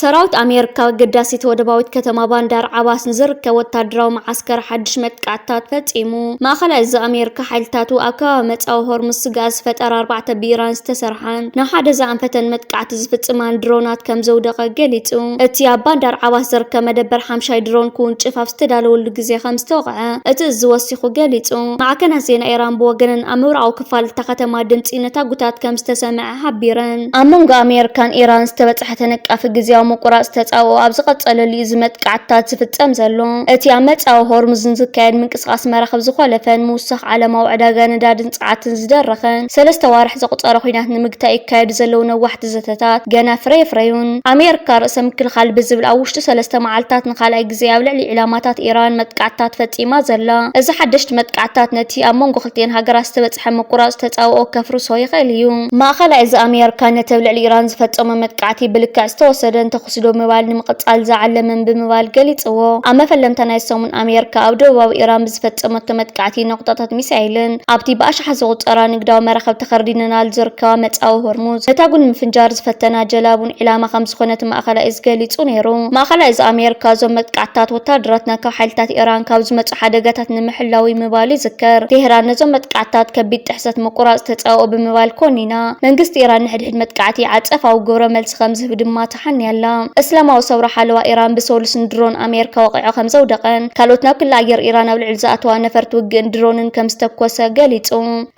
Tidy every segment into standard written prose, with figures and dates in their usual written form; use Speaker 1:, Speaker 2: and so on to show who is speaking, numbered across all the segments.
Speaker 1: ሰራዊት ኣሜሪካ ገዳሲት ወደባዊት ከተማ ባንዳር ዓባስ ንዝርከብ ወታደራዊ ማዓስከር ሓድሽ መጥቃዕታት ፈጺሙ ማእኸላይ እዚ ኣሜሪካ ሓይልታቱ ኣብ ከባቢ መጻዊ ሆርሙዝ ስጋእ ዝፈጠረ 4 ብኢራን ዝተሰርሓን ናብ ሓደ ዝኣንፈተን መጥቃዕቲ ዝፍጽማን ድሮናት ከም ዘውደቐ ገሊጹ እቲ ኣብ ባንዳር ዓባስ ዝርከብ መደበር ሓምሻይ ድሮን ክውንጭፍ ኣብ ዝተዳለወሉ ግዜ ከም ዝተወቕዐ እቲ ዝወሲኹ ገሊጹ ማዕከናት ዜና ኢራን ብወገነን ኣብ ምብራቓዊ ክፋል እታ ከተማ ድምፂ ነታጉታት ከም ዝተሰምዐ ሓቢረን ኣብ መንጎ ኣሜሪካን ኢራን ዝተበጽሐ ተነቃፊ ግዜያዊ ምቁራጽ ተጻውኦ ኣብ ዝቐጸለሉ እዚ መጥቃዕትታት ዝፍጸም ዘሎ እቲ ኣብ መጻዊ ሆርሙዝ ዝካየድ ምንቅስቓስ መራኸብ ዝኸለፈን ምውሳኽ ዓለማዊ ዕዳጋ ነዳድን ጸዓትን ዝደረኸን 3 ዋርሕ ዘቑጸረ ኩናት ንምግታእ ይካየዱ ዘለዉ ነዋሕቲ ዘተታት ገና ፍረዩን ኣሜሪካ ርእሰ ምክልኻል ብዝብል ኣብ ውሽጢ 3 መዓልትታት ንኻልኣይ ግዜ ኣብ ልዕሊ ዕላማታት ኢራን መጥቃዕትታት ፈጺማ ዘላ እዚ ሓደሽቲ መጥቃዕትታት ነቲ ኣብ መንጎ ክልቲአን ሃገራት ዝተበጽሐ ምቁራጽ ተጻውኦ ከፍርሶ ይኽእል እዩ ማእኸላይ እዚ ኣሜሪካ ነቲ ኣብ ልዕሊ ኢራን ዝፈጸመ መጥቃዕቲ ብልክዕ ዝተወሰደ ተኽስዶ ምባል ንምቕጻል ዝዓለመን ብምባል ገሊጽዎ ኣብ መፈለምታ ናይ ሰሙን ኣሜሪካ ኣብ ደቡባዊ ኢራን ብዝፈጸመቶ መጥቃዕቲ ነቁጣታት ሚሳኤልን ኣብቲ ብኣሽሓ ዝቑጸራ ንግዳዊ መራኸብ ተኸርዲነናል ዝርከባ መጻዊ ሆርሙዝ ነታጉን ምፍንጃር ዝፈተና ጀላቡን ዕላማ ከም ዝኾነት ማእኸላይ እዚ ገሊጹ ነይሩ ማእኸላይ እዚ ኣሜሪካ እዞም መጥቃዕትታት ወታደራትና ካብ ሓይልታት ኢራን ካብ ዝመጹ ሓደጋታት ንምሕላዊ ምባሉ ይዝከር ቴህራን ነዞም መጥቃዕትታት ከቢድ ጥሕሰት ምቁራጽ ተጻውኦ ብምባል ኮኒና መንግስቲ ኢራን ንሕድሕድ መጥቃዕቲ ዓጸፋዊ ግብረ መልሲ ከም ዝህብ ድማ ተሓንያላ እስላማዊ ሰውራ ሓለዋ ኢራን ብሶሉስን ድሮን ኣሜሪካ ወቂዑ ከም ዘውደቐን ካልኦት ናብ ክልል ኣየር ኢራን ኣብ ልዕሊ ዝኣተዋ ነፈርቲ ውግእን ድሮንን ከም ዝተኮሰ ገሊጹ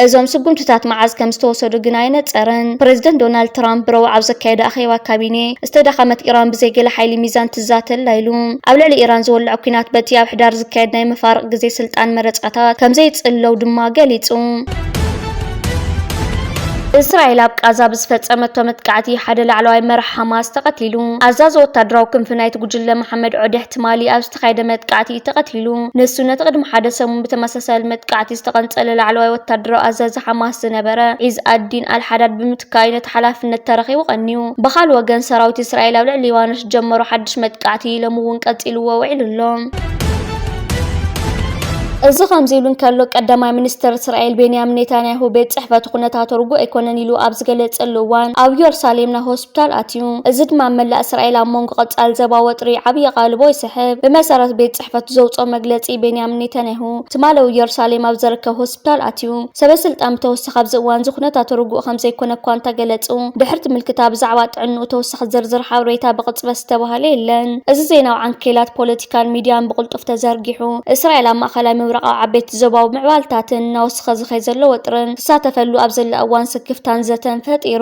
Speaker 1: እዞም ስጉምትታት መዓዝ ከም ዝተወሰዱ ግን ኣይነጸረን ፕሬዚደንት ዶናልድ ትራምፕ ብረቡዕ ኣብ ዘካየደ ኣኼባ ካቢኔ ዝተዳኸመት ኢራን ብዘይገለ ሓይሊ ሚዛን ትዛተላ ኢሉ ኣብ ልዕሊ ኢራን ዝወልዕ ኩናት በቲ ኣብ ሕዳር ዝካየድ ናይ መፋርቕ ግዜ ስልጣን መረፃታት ከም ዘይጽለው ድማ ገሊጹ እስራኤል ኣብ ቃዛ ብዝፈጸመቶ መጥቃዕቲ ሓደ ላዕለዋይ መራሒ ሓማስ ተቐቲሉ ኣዛዚ ወታደራዊ ክንፊ ናይቲ ጉጅለ መሐመድ ዑዴህ ትማሊ ኣብ ዝተኻየደ መጥቃዕቲ ተቐቲሉ ንሱ ነቲ ቅድሚ ሓደ ሰሙን ብተመሳሳሊ መጥቃዕቲ ዝተቐንጸለ ላዕለዋይ ወታደራዊ ኣዛዚ ሓማስ ዝነበረ ዒዝ ኣዲን ኣልሓዳድ ብምትካይ ነቲ ሓላፍነት ተረኺቡ ቀኒዩ ብኻልእ ወገን ሰራዊት እስራኤል ኣብ ልዕሊ ሊባኖስ ጀመሩ ሓድሽ መጥቃዕቲ ሎሚ እውን ቀፂልዎ ውዒሉሎም እዚ ከምዚ ኢሉ እንከሎ ቀዳማይ ሚኒስትር እስራኤል ቤንያሚን ኔታንያሁ ቤት ጽሕፈት ኩነታት ርጉእ ኣይኮነን ኢሉ ኣብ ዝገለጸሉ እዋን ኣብ ኢየሩሳሌም ናብ ሆስፒታል ኣትዩ እዚ ድማ መላእ እስራኤል ኣብ መንጎ ቀጻሊ ዞባ ወጥሪ ዓብዪ ቃልቦ ይስሕብ ብመሰረት ቤት ጽሕፈት ዘውፅኦ መግለጺ ቤንያሚን ኔታንያሁ ትማሊ ኢየሩሳሌም ኣብ ዝርከብ ሆስፒታል ኣትዩ ሰበስልጣን ብተወሳኺ ኣብዚ እዋን ዝኩነታት ርጉእ ከም ዘይኮነ እኳ እንተገለጹ ድሕርቲ ምልክታ ብዛዕባ ጥዕንኡ ተወሳኺ ዝርዝር ሓበሬታ ብቕጽበት ዝተባህለ የለን እዚ ዜናዊ ዓንኬላት ፖለቲካን ሚድያን ብቕልጡፍ ተዘርጊሑ እስራኤል ኣብ ማእኸላይ ምብራቕ ዓበይቲ ዞባዊ ምዕባልታትን ናወስኸ ዝኸይ ዘሎ ወጥርን ተሳተፈሉ ኣብ ዘላ እዋን ስክፍታን ዘተን ፈጢሩ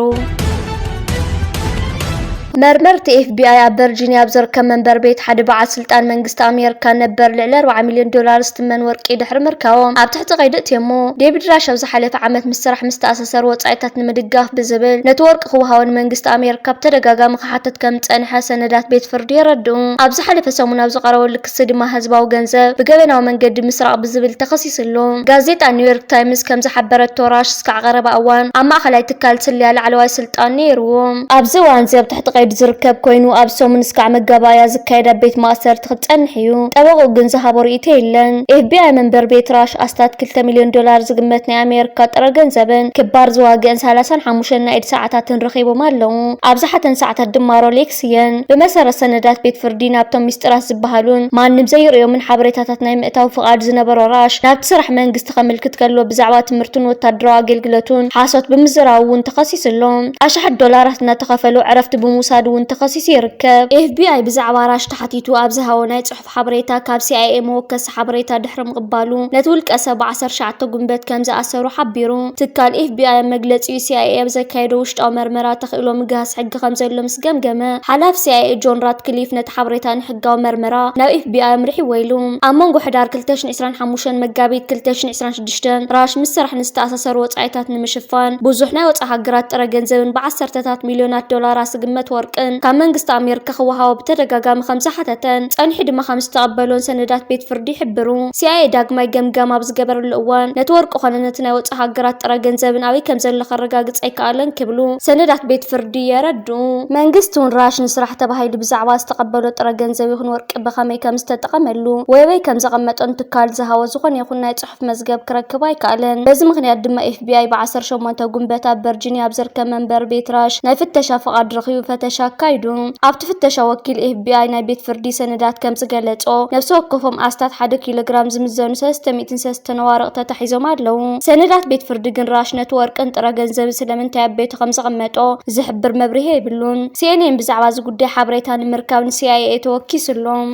Speaker 1: መርመርቲ FBI ኣብ ቨርጂኒያ ኣብ ዝርከብ መንበር ቤት ሓደ በዓል ስልጣን መንግስቲ ኣሜሪካ ነበር ልዕሊ $40 ሚልዮን ዝተመን ወርቂ ድሕሪ ምርካቦም ኣብ ትሕቲ ቀይዲ እትሞ ዴቪድ ራሽ ኣብ ዝሓለፈ ዓመት ምስ ስራሕ ምስ ተኣሳሰሩ ወጻኢታት ንምድጋፍ ብዝብል ነቲ ወርቂ ክወሃቦ መንግስቲ ኣሜሪካ ብተደጋጋሚ ክሓትት ከም ዝጸንሐ ሰነዳት ቤት ፍርዲ የረድኡ ኣብ ዝሓለፈ ሰሙን ኣብ ዝቐረበሉ ክሲ ድማ ህዝባዊ ገንዘብ ብገበናዊ መንገዲ ምስራቅ ብዝብል ተኸሲስሉ ጋዜጣ ኒውዮርክ ታይምስ ከም ዝሓበረቶ ራሽ እስካዕ ቀረባ እዋን ኣብ ማእኸላይ ትካል ስልያ ላዕለዋይ ስልጣን ነይርዎ ኣብዚ እዋን እዚ ኣብ ትሕቲ ዝርከብ ኮይኑ ኣብ ሰሙን እስካዕ መጋባያ ዝካየድ ቤት ማእሰርቲ ክጸንሕ እዩ ጠበቁ ግን ዝሃቦ ርእይቶ የለን FBI መንበር ቤት ራሽ ኣስታት $2 ሚልዮን ዝግመት ናይ ኣሜሪካ ጥረ ገንዘብን ክባር ዝዋግአን 35 ናይ ኢድ ሰዓታትን ረኺቦም ኣለዉ ኣብ ዝሓተን ሰዓታት ድማ ሮሌክስ እየን ብመሰረት ሰነዳት ቤት ፍርዲ ናብቶም ሚስጥራት ዝበሃሉን ማንም ዘይርዮምን ሓበሬታታት ናይ ምእታው ፍቃድ ዝነበሮ ራሽ ናብቲ ስራሕ መንግስቲ ከመልክት ከሎ ብዛዕባ ትምህርቱን ወታደራዊ ኣገልግሎቱን ሓሶት ብምዝራብ እውን ተኸሲስሎም $10 እናተኸፈሉ ዕረፍቲ ብምውሳድ እውን ተኸሲሱ ይርከብ FBI ብዛዕባ ራሽ ተሓቲቱ ኣብ ዝሃቦ ናይ ጽሑፍ ሓበሬታ ካብ CIA መወከሲ ሓበሬታ ድሕሪ ምቕባሉ ነቲ ውልቀ ሰብ 19 ጉንበት ከም ዝኣሰሩ ሓቢሩ ትካል FBI መግለጺ CIA ኣብ ዘካየደ ውሽጣዊ መርመራ ተኽእሎ ምግሃስ ሕጊ ከም ዘሎ ምስ ገምገመ ሓላፍ CIA ጆን ራትክሊፍ ነቲ ሓበሬታ ንሕጋዊ መርመራ ናብ FBI ምርሒዎ ኢሉ ኣብ መንጎ ሕዳር 2025 መጋቢት 2026 ራሽ ምስ ስራሕ ንዝተኣሳሰሩ ወጻኢታት ንምሽፋን ብዙሕ ናይ ወጻኢ ሃገራት ጥረ ገንዘብን ብዓሰርተታት ሚልዮናት ዶላራት ዝግመት ወርቅን ካብ መንግስቲ ኣሜሪካ ክወሃቦ ብተደጋጋሚ ከም ዝሓተተን ጸኒሑ ድማ ከም ዝተቐበሎን ሰነዳት ቤት ፍርዲ ይሕብሩ CIA ዳግማይ ገምጋም ኣብ ዝገበረሉ እዋን ነቲ ወርቂ ኾነ ነቲ ናይ ወጻኢ ሃገራት ጥረ ገንዘብን ኣበይ ከም ዘሎ ከረጋግጽ ኣይከኣለን ክብሉ ሰነዳት ቤት ፍርዲ የረድኡ መንግስቲ እውን ራሽ ንስራሕ ተባሂሉ ብዛዕባ ዝተቐበሎ ጥረ ገንዘብ ይኹን ወርቂ ብኸመይ ከም ዝተጠቐመሉ ወይ ከም ዘቐመጦን ትካል ዝሃቦ ዝኾነ ይኹን ናይ ጽሑፍ መዝገብ ክረክብ ኣይከኣለን በዚ ምክንያት ድማ FBI ብ18 ጉንበት ኣብ ቨርጂኒያ ኣብ ዝርከብ መንበር ቤት ራሽ ናይ ፍተሻ ፍቃድ ረኺቡ ፈተ ፍተሻ አካይዱ ኣብቲ ፍተሻ ወኪል FBI ናይ ቤት ፍርዲ ሰነዳት ከም ዝገለጾ ነፍሲ ወከፎም ኣስታት 1 ኪሎግራም ዝምዘኑ 303 ነዋርቕታት ሒዞም ኣለዉ ሰነዳት ቤት ፍርዲ ግን ራሽነት ወርቅን ጥረ ገንዘብ ስለምንታይ ኣብ ቤቱ ከም ዝቕመጦ ዝሕብር መብርሂ የብሉን CNN ብዛዕባ እዚ ጉዳይ ሓበሬታ ንምርካብ CIA ተወኪስሎም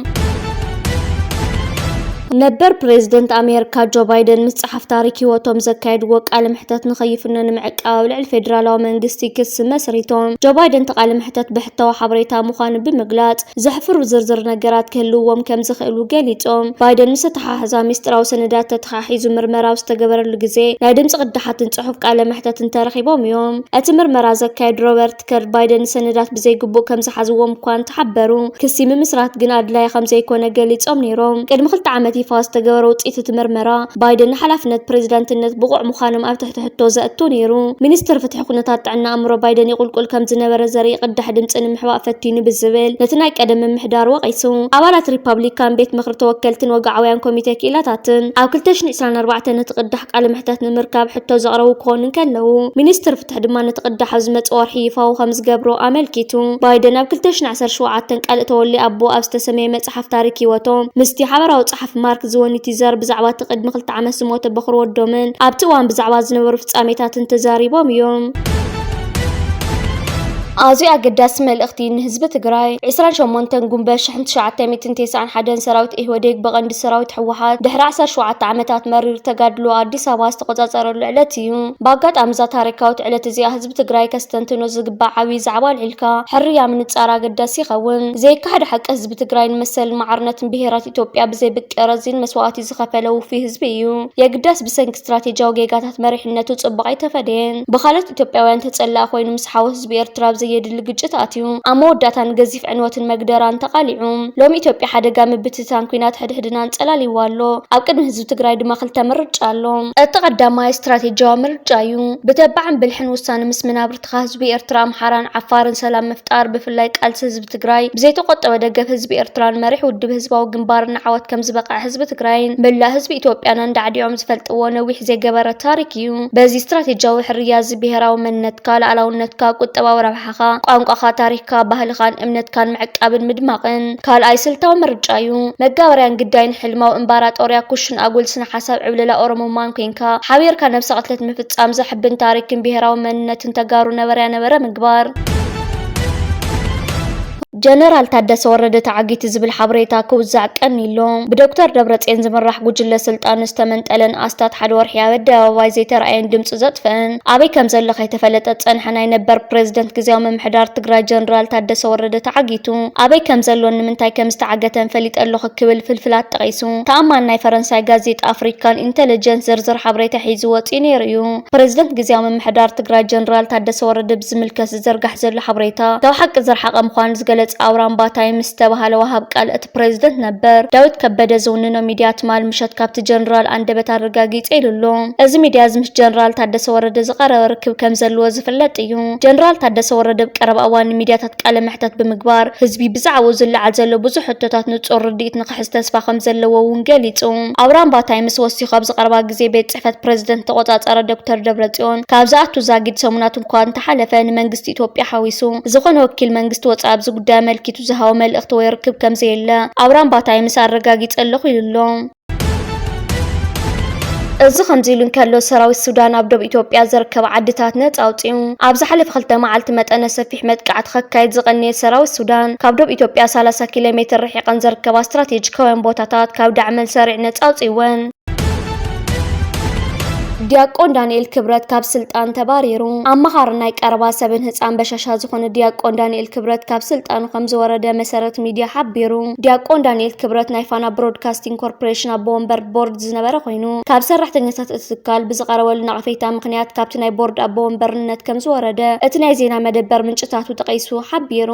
Speaker 1: ነበር ፕሬዝደንት ኣሜሪካ ጆ ባይደን ምስ ጸሓፍ ታሪክ ህይወቶም ዘካየድዎ ቃለ መሕተት ንኸይፍኖ ንምዕቃብ ልዕሊ ፌደራላዊ መንግስቲ ክስ መስሪቶም ጆ ባይደን ተቃለ መሕተት ብሕታዊ ሓበሬታ ምዃኑ ብምግላጽ ዘሕፍሩ ዝርዝር ነገራት ክህልዎም ከም ዝኽእሉ ገሊጾም ባይደን ምስ ተሓሓዛ ሚስጥራዊ ሰነዳት ተተሓሒዙ ምርመራው ዝተገበረሉ ግዜ ናይ ድምፂ ቅዳሓትን ጽሑፍ ቃለ መሕተትን ተረኺቦም እዮም እቲ ምርመራ ዘካየድ ሮበርት ከር ባይደን ሰነዳት ብዘይግቡእ ከም ዝሓዝዎም እኳ ተሓበሩ ክሲ ምምስራት ግን ኣድላይ ከም ዘይኮነ ገሊጾም ነይሮም ቅድሚ 2 ዓመት ይፋ ዝተገበረ ውጽኢት እቲ ምርመራ ባይደን ሓላፍነት ፕሬዝዳንትነት ብቑዕ ምዃኖም ኣብ ትሕቲ ሕቶ ዘእቱ ነይሩ ሚኒስትር ፍትሒ ኩነታት ጥዕና ኣእምሮ ባይደን ይቁልቁል ከም ዝነበረ ዘርኢ ቅዳሕ ድምፂ ንምሕባእ ፈቲኑ ብዝብል ነቲ ናይ ቀደም ምምሕዳር ወቒሱ ኣባላት ሪፓብሊካን ቤት ምክሪ ተወከልትን ወግዓውያን ኮሚቴ ክኢላታትን ኣብ 2024 ነቲ ቅዳሕ ቃለ መሕተት ንምርካብ ሕቶ ዘቕረቡ ክኾኑ ከለዉ ሚኒስትር ፍትሒ ድማ ነቲ ቅዳሕ ኣብ ዝመጽእ ወርሒ ይፋዊ ከም ዝገብሮ ኣመልኪቱ ባይደን ኣብ 2017 ቃልእ ተወሊ ኣቦ ኣብ ዝተሰመየ መጽሓፍ ታሪክ ህይወቶም ምስቲ ሓበራዊ ጸሓፍ ማርክ ዝወኒት ይዘር ብዛዕባ ቅድሚ 2 ዓመት ዝሞተ በኽሪ ወዶምን ኣብቲ እዋን ብዛዕባ ዝነበሩ ፍጻሜታትን ተዛሪቦም እዮም ኣዝዩ ኣገዳሲ መልእኽቲ ንህዝቢ ትግራይ 28 ጉንበት 1991 ሰራዊት ኢህወዴግ በቐንዲ ሰራዊት ሕወሓት ድሕሪ 17 ዓመታት መሪር ተጋድሎ ኣዲስ ኣበባ ዝተቆጻጸረሉ ዕለት እዩ ብኣጋጣሚ ዛ ታሪካዊት ዕለት እዚኣ ህዝቢ ትግራይ ከስተንትኖ ዝግባእ ዓብዪ ዛዕባ ልዒልካ ሕርያ ምንጻር ኣገዳሲ ይኸውን ዘይካሓደ ሓቂ ህዝቢ ትግራይ ንመሰል ማዕርነትን ብሄራት ኢትዮጵያ ብዘይብቀረ ዚን መስዋዕቲ ዝኸፈለ ውፉይ ህዝቢ እዩ የግዳስ ብሰንኪ ስትራቴጂያዊ ጌጋታት መሪሕነቱ ጽቡቕ ኣይተፈደየን ብኻልኦት ኢትዮጵያውያን ተጸላእ ኮይኑ ምስ ሓወ ህዝቢ ኤርትራ የድል ግጭት ኣትዩ ኣብ መወዳእታን ገዚፍ ዕንወትን መግደራን ተቃሊዑ ሎሚ ኢትዮጵያ ሓደጋ ምብትታን ኩናት ሕድሕድናን ጸላሊዋ ኣሎ ኣብ ቅድሚ ህዝቢ ትግራይ ድማ 2 ምርጫ ኣሎ እቲ ቀዳማይ ስትራቴጂያዊ ምርጫ እዩ ብተባዕን ብልሕን ውሳነ ምስ መናብርትኻ ህዝቢ ኤርትራ ኣምሓራን ዓፋርን ሰላም ምፍጣር ብፍላይ ቃልሲ ህዝቢ ትግራይ ብዘይተቆጠበ ደገፍ ህዝቢ ኤርትራን መሪሕ ውድብ ህዝባዊ ግንባርን ዓወት ከም ዝበቃ ህዝቢ ትግራይን መላእ ህዝቢ ኢትዮጵያን እንዳዕዲኦም ዝፈልጥዎ ነዊሕ ዘይገበረ ታሪክ እዩ በዚ ስትራቴጂያዊ ሕርያ እዚ ብሄራዊ መንነትካ ሉዓላውነትካ ቁጠባዊ ረብሓ ቋንቋኻ ታሪኽካ ባህልኻን እምነትካን ምዕቃብን ምድማቕን ካልኣይ ስልታዊ ምርጫ እዩ መጋበርያን ግዳይን ሕልማዊ እምባራጦርያ ኩሽን ኣጉል ስነ ሓሳብ ዕብለላ ኦሮሞማን ኮንካ ሓቢርካ ነብሰ ቅትለት ምፍጻም ዘሕብን ታሪክን ብሄራዊ መንነትን ተጋሩ ነበረ ምግባር ጀነራል ታደሰ ወረደ ተዓጊት ዝብል ሓበሬታ ክውዛዕ ቀኒሎም ብዶክተር ደብረጽዮን ዝምራሕ ጉጅለ ስልጣን ዝተመንጠለን ኣስታት ሓደ ወርሒ ኣብ ኣደባባይ ዘይተረኣየን ድምፂ ዘጥፍአን ኣበይ ከም ዘሎ ከይተፈለጠ ጸንሐ ናይ ነበር ፕሬዝደንት ግዜያዊ ምምሕዳር ትግራይ ጀነራል ታደሰ ወረደ ተዓጊቱ ኣበይ ከም ዘሎ ንምንታይ ከም ዝተዓገተን ፈሊጥ ኣለኹ ክብል ፍልፍላት ጠቒሱ ተኣማን ናይ ፈረንሳይ ጋዜጣ ኣፍሪካን ኢንተሊጀንስ ዝርዝር ሓበሬታ ሒዙ ወፂኡ ነይሩ እዩ ፕሬዝደንት ግዜያዊ ምምሕዳር ትግራይ ጀነራል ታደሰ ወረደ ብዝምልከት ዝዘርጋሕ ዘሎ ሓበሬታ ካብ ሓቂ ዝረሓቐ ምዃኑ ዝገለጸ አውራምባ ታይምስ ተባሃለ ወሃብ ቃል እቲ ፕሬዝደንት ነበር ዳዊት ከበደ ዝውንኖ ሚድያ ትማል ምሸት ካብቲ ጀነራል አንደበት አረጋጊጽ ኢሉሎ እዚ ሚድያ ዝምሽ ጀነራል ታደሰ ወረደ ዝቀረበ ርክብ ከም ዘለዎ ዝፍለጥ እዩ ጀነራል ታደሰ ወረደ ብቀረባ እዋን ሚድያታት ቃለ መሕተት ብምግባር ህዝቢ ብዛዕባኡ ዝለዓል ዘሎ ብዙሕ ሕቶታት ንጹር ርድኢት ንኽሕዝ ተስፋ ከም ዘለዎ እውን ገሊጹ አውራምባ ታይምስ ወሲኹ ኣብ ዝቀረባ ግዜ ቤት ጽሕፈት ፕሬዝደንት ተቆጻጸረ ዶክተር ደብረጽዮን ካብ ዝኣቱ ዛጊድ ሰሙናት እንኳን ተሓለፈ ንመንግስቲ ኢትዮጵያ ሓዊሱ ዝኾነ ወኪል መንግስቲ ወጻኢ ኣብዚ ጉዳይ መልኪቱ ዝሃው መልእኽቲ ወይ ርክብ ከም ዘየለ አውራምባ ታይምስ አረጋጊጽ ኣለኹ ኢሉሎ እዚ ከምዚ ኢሉ እንከሎ ሰራዊት ሱዳን ኣብ ደቡብ ኢትዮጵያ ዝርከብ ዓድታት ነጻ ኣውፂኡ ኣብ ዝሓለፈ 2 መዓልቲ መጠነ ሰፊሕ መጥቃዕቲ ከካይድ ዝቐነየ ሰራዊት ሱዳን ካብ ደቡብ ኢትዮጵያ 30 ኪሎ ሜትር ርሒቐን ዝርከባ ስትራቴጂካውያን ቦታታት ካብ ዳዕመል ሰሪዕ ነጻ ኣውፂወን ዲያቆን ዳንኤል ክብረት ካብ ስልጣን ተባሪሩ ኣመኻር ናይ ቀረባ ሰብን ህፃን በሻሻ ዝኾነ ዲያቆን ዳንኤል ክብረት ካብ ስልጣኑ ከም ዝወረደ መሰረት ሚድያ ሓቢሩ ዲያቆን ዳንኤል ክብረት ናይ ፋና ብሮድካስቲንግ ኮርፖሬሽን ኣብ ወንበር ቦርድ ዝነበረ ኮይኑ ካብ ሰራሕተኛታት እቲ ትካል ብዝቀረበሉ ነቐፌታ ምክንያት ካብቲ ናይ ቦርድ ኣብ ወንበርነት ከም ዝወረደ እቲ ናይ ዜና መደበር ምንጭታቱ ተቐይሱ ሓቢሩ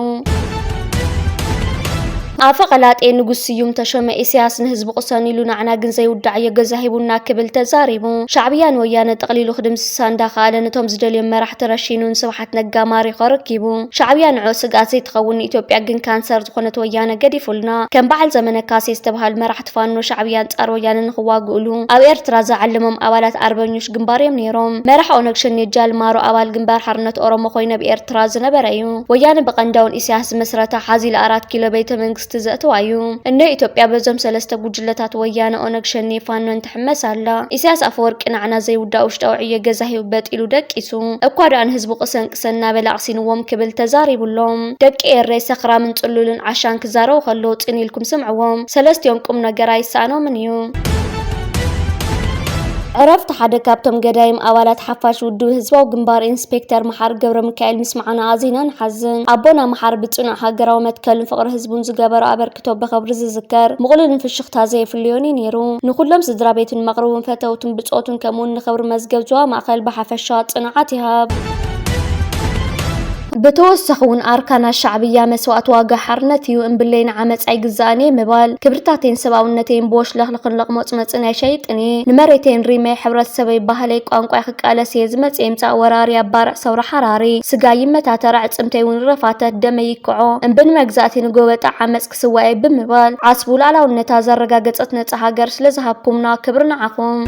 Speaker 1: أفقلات نجوس يوم تشمع إسياس نهزب قصاني لنا عنا جنزي ودعية جزاهبنا كبل تزاربو شعبيان ويانا تقليل خدم ساندا خالنا توم زدلي مرح ترشينون سبحت نجاماري خركيبو شعبيان عوسق أزي تخون إثيوبيا جن كانسر تخونت ويانا قديفولنا كان بعد زمن كاسي استبهال مرح تفانو شعبيان تقر ويانا نخوا قولو أو إرتراز علمهم أولات أربعينش جنباريم نيروم مرح أونكشن يجال مارو أول جنبار حرنت أورو خوينا بإرتراز نبريو ويانا بقندون إسياس مسرتا حازي لأرات كيلو بيت منكس تزأتوايو إن إثيوبيا بزم سلسة جلتات ويانا أونكشن فانو انتحمس على إسياس أفورك إن عنا زي وداوش توعية جزاهي وبات إلو دك إسو أقوار عن هزبو قسن كسنا بلعسين ووم كبل تزاري بلوم دك إيري سخرا من تقلولن عشان كزارو خلوت إني لكم سمعوهم سلست يوم قمنا جراي سانو منيو عرفت حدا كابتم قدايم أولاد حفاش ودو هزبا وجنبار إنسبكتر محار جبر مكايل مسمعنا عزينا نحزن أبونا محار بتسونا حجرا ومتكلم فقر هزبون زجبر أبر كتب بخبر ذكر مغلن في الشخط هذا في الليوني نيرو نخلهم صدرا بيت المغرب فتوتن بتصوتن كمون نخبر مزجب جوا مع قلب حفشات صناعتها بتوسخون أركان الشعبية مسوات واقع حرنتيو إن باللين عمت أي جزاني مبال كبرتاتين سباونتين بوش لخلقن لقمت متنا شيطني نمرتين ريمي حبرت سبي بهليك أنقع خك على سيزمت إمتى وراري بارع صور حراري سجاي متى ترى تمتيون رفاتة دم يقعو إن بن مجزاتين جوة عمت كسواي بمبال عصبول على ونتازر رجعت أتنتها لزهبكم كبرنا عقوم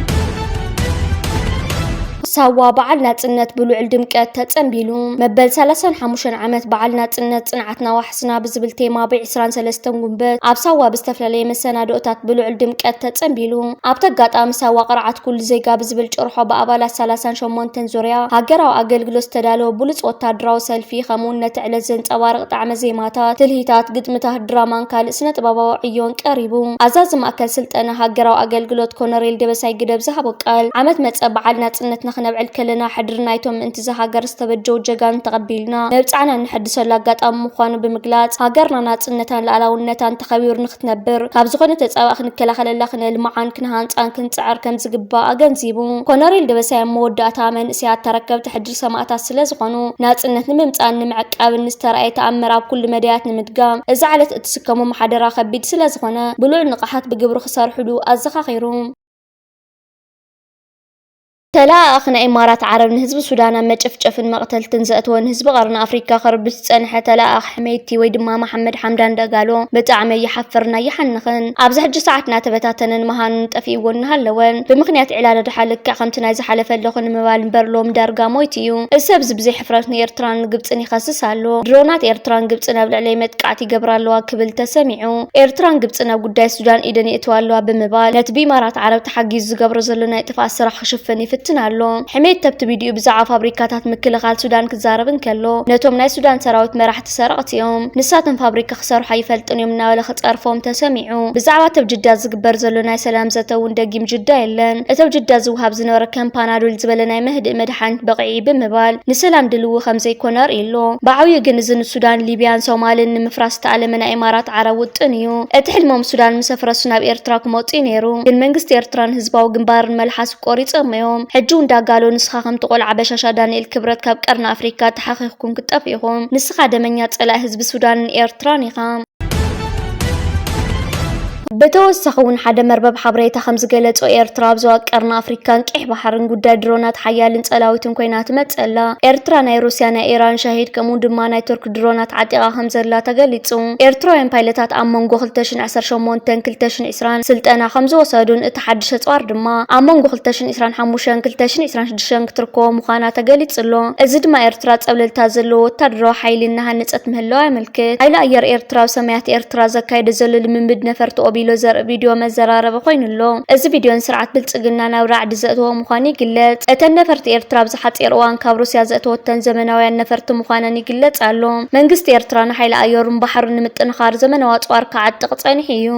Speaker 1: سوا بعلنا تنت بلوعل دمكات تنبيلو مبل 35 عامات بعلنا تنت صنعتنا وحسنا بزبلتي ما بعسران 3 جنبات اب سوا بستفللي مسنادوتات بلوعل دمكات تنبيلو اب تقاطام سوا قرعت كل زيغا بزبل ጭርሖ بابالات 38 زوريا هاجراو اገልግሎት ተዳለው ብሉጽ ወታደራው ሰልፊ خمون نتعلى زنصبارق طعم زيماتات تلهيتات ግጥምታት ድራማን ካልእ ስነ ጥበባዊ ዕዮን ቀሪቡ አዛዝ ማእከል ስልጠና ሃገራው አገልግሎት ኮሎኔል ደበሳይ ግደብ ዝሃቦ ቃል ዓመት መጸ በዓልና ጽነት نبعل كلنا حدرنايتهم انتزا هاجر استبجو جاغان تقبلنا نبصعنا نحدثو لاغاطام مخانو بمغلاص هاجرنا ناصنتان لالاونتان تخبير نختنبر ካብ ዝኾነ ተጻባኽ ንከላኸለላ ክንልማዓን ክንሃንፃን ክንጽዓር ከም ዝግባእ ኣገንዚቡ ኮሎኔል ደበሳይ መወዳእታ መንእስያት ተረከብቲ ሕድር ሰማዕታት ስለ ዝኾኑ ናጽነት ንምምጻን ንምዕቃብ ንስተራእየ ተኣምር ኣብ ኩሉ መድያት ንምድጋም እዚ ዓለት እትስከሙ ማሕደራ ከቢድ ስለ ዝኾነ ብሉዕ ንቕሓት ብግብሪ ክሰርሕሉ ኣዘኻኺሩ تلا أخنا إمارات عرب نهزب السودان مجفجف مقتل تنزأتون هزب قرن أفريقيا خرب سنة تلا أخ حميدتي ويدما محمد حمدان دقالو بتعمي يحفرنا يحنخن أبزح جساعتنا تبتاتن مهان تفي ونهلون بمقنيات علالة حالك كخمتنا إذا حلف اللخن مبال برلوم دارقا مويتيو السبز بزي حفرتني إرتران قبتني خاسسالو درونات إرتران قبتنا بلعلي متقعتي قبرالو كبل تسمعو إرتران قبتنا قداي السودان إيدني إتوالو بمبال نتبي إمارات عرب تحقيز قبر زلنا إتفاسر خشفني تنالو حميد تبت فيديو بزعف فابريكاتات مكلخال سودان كزاربن كلو نتوم ناي سودان سراوت مرح تسرقت يوم نساتن فابريكا خسروا حيفلطن يومنا ولا خطرفوم تسمعوا بزعوات بجدا زغبر زلو ناي سلام زتون دقيم جدا يلن اتو جدا زوهاب زنور كم بانادول زبلناي مهدئ مدحانت بقعي بمبال نسلام دلو خمزي كونر إلو بعوي جنزن السودان ليبيان سومالن مفراس تعلمنا إمارات عرب وطنيو اتحلمهم سودان مسافرسنا بإرتراك موطينيرو المنجست إرتران هزباو جنبار الملحاس قوريت أميهم حجون داقالو نسخاهم تقول عباشا دانيال كبرت كاب قرن أفريقيا تحقيقكم كتافيهم نسخا دمنيات على حزب السودان إيرتراني خام بتوسخون حدا مربب حبريتا خمس قلت وإيرترا بزواج قرن أفريقيا كيح بحرن قدا درونات حيال صلاويتن كوينات متسلا إيرترا ناي روسيا ناي إيران شهيد كمون دما ناي ترك درونات عتيقا خمزلا تقليصو إيرتراين بايلتات أمونغو 2018 2020 سلطنا خمس وصادون اتحدش صوار دما أمونغو 2025 2026 كتركو مخانا تقليصلو ازي دما إيرترا صبللتا زلو تدرو حيلنا هنصت مهلو يملكت ايلا اير إيرترا سميات إيرترا زكايد زلل من بد نفرت بيلو زر فيديو مزرارب خوينلو እዚ ቪድዮ ስርዓት ብልጽግና ናብ ራዕዲ ዘእትዎ ምዃኑ ይግለጽ እተን ነፈርቲ ኤርትራ ብዝሓፂር እዋን ካብ ሩስያ ዘእትወተን ዘመናውያን ነፈርቲ ምዃነን ይግለጽ ኣሎ መንግስቲ ኤርትራ ንሓይሊ ኣየሩን ባሕርን ንምጥንኻር ዘመናዊ ኣጽዋር ከዓጥቕ ጸኒሑ እዩ